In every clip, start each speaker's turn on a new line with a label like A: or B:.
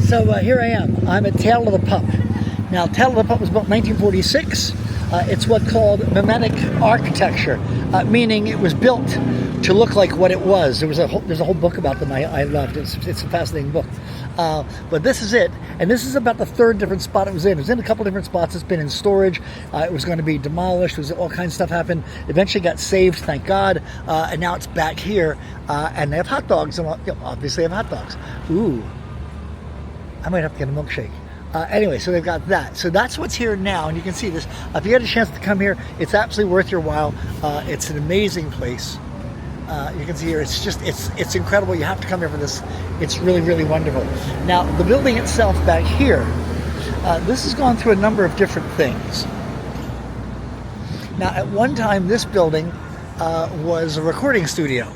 A: So here I am. I'm at Tail of the Pup. Now, Tail of the Pup was built in 1946. It's what's called mimetic architecture, meaning it was built to look like what it was. There's a whole book about them I loved. It's a fascinating book. But this is it, and this is about the third different spot it was in. It was in a couple different spots. It's been in storage. It was going to be demolished. All kinds of stuff happened. Eventually got saved, thank God, and now it's back here. And they have hot dogs, and obviously they have hot dogs. Ooh, I might have to get a milkshake. Anyway, so they've got that. So that's what's here now, and you can see this. If you get a chance to come here, it's absolutely worth your while. It's an amazing place. You can see here, it's incredible. You have to come here for this. It's really, really wonderful. Now, the building itself back here, this has gone through a number of different things. Now, at one time, this building was a recording studio.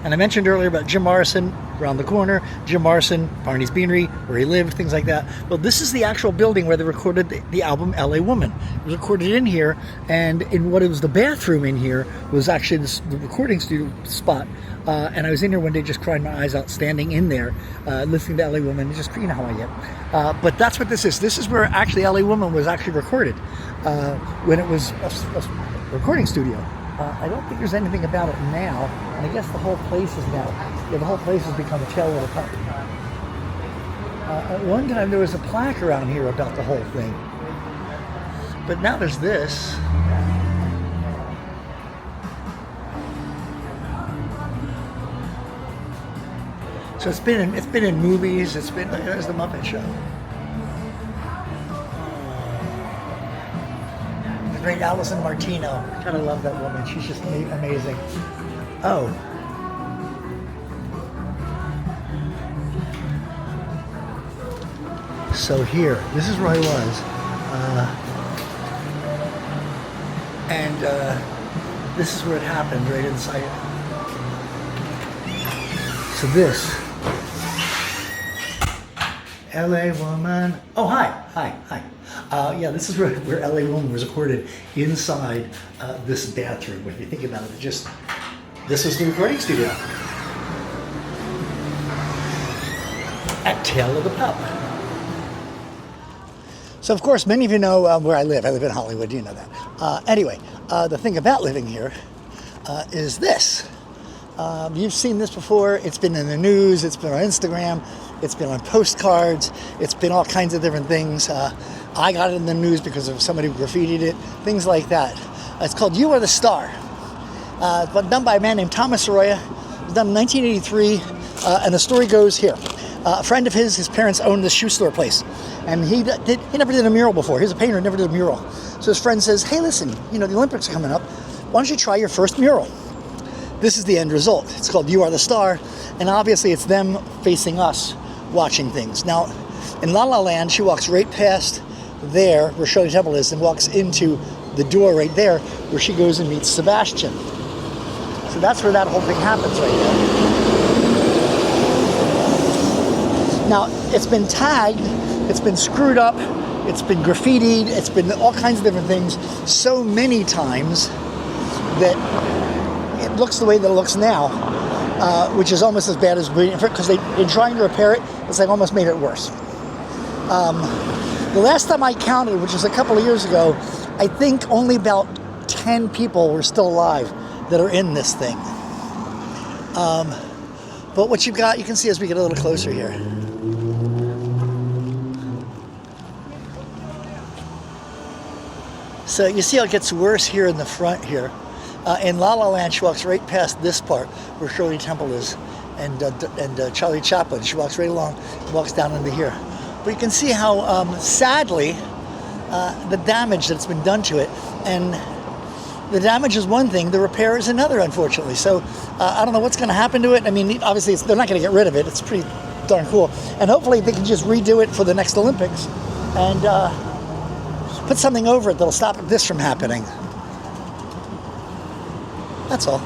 A: And I mentioned earlier about Jim Morrison around the corner, Jim Morrison, Barney's Beanery, where he lived, things like that. Well, this is the actual building where they recorded the album L.A. Woman. It was recorded in here, and in what it was the bathroom in here was actually the recording studio spot. And I was in here one day just crying my eyes out, standing in there, listening to L.A. Woman, just, you know how I get. But that's what this is. This is where actually L.A. Woman was actually recorded, when it was a recording studio. I don't think there's anything about it now, and I guess the whole place is now. The whole place has become a Tail of the Pup. At one time there was a plaque around here about the whole thing, but now there's this. So it's been in movies. There's the Muppet Show. Great Alison Martino. Kind of love that woman. She's just amazing. Oh. So here, this is where I was. And this is where it happened, right inside. So this. L.A. Woman. Oh, hi. Yeah, this is where L.A. Woman was recorded, inside this bathroom. If you think about it, this was the recording studio at Tail of the Pup. So, of course, many of you know where I live. I live in Hollywood. You know that. Anyway, the thing about living here is this. You've seen this before. It's been in the news. It's been on Instagram. It's been on postcards. It's been all kinds of different things. I got it in the news because of somebody who graffitied it. Things like that. It's called You Are the Star. It's done by a man named Thomas Arroyo. It was done in 1983. And the story goes here. A friend of his parents owned this shoe store place. And he never did a mural before. He was a painter, never did a mural. So his friend says, hey, listen, the Olympics are coming up. Why don't you try your first mural? This is the end result. It's called You Are the Star. And obviously it's them facing us, watching things. Now, in La La Land, she walks right past there, where Shirley Temple is, and walks into the door right there, where she goes and meets Sebastian. So that's where that whole thing happens right there. Now, it's been tagged, it's been screwed up, it's been graffitied, it's been all kinds of different things so many times that it looks the way that it looks now, which is almost as bad as because in trying to repair it, it's like almost made it worse. The last time I counted, which was a couple of years ago, I think only about 10 people were still alive that are in this thing. But what you've got, you can see as we get a little closer here. So you see how it gets worse here in the front here. In La La Land, she walks right past this part where Shirley Temple is, and Charlie Chaplin. She walks right along and walks down into here. But you can see how, sadly, the damage that's been done to it. And the damage is one thing, the repair is another, unfortunately. So I don't know what's going to happen to it. I mean, obviously, they're not going to get rid of it. It's pretty darn cool. And hopefully they can just redo it for the next Olympics and put something over it that'll stop this from happening. That's all.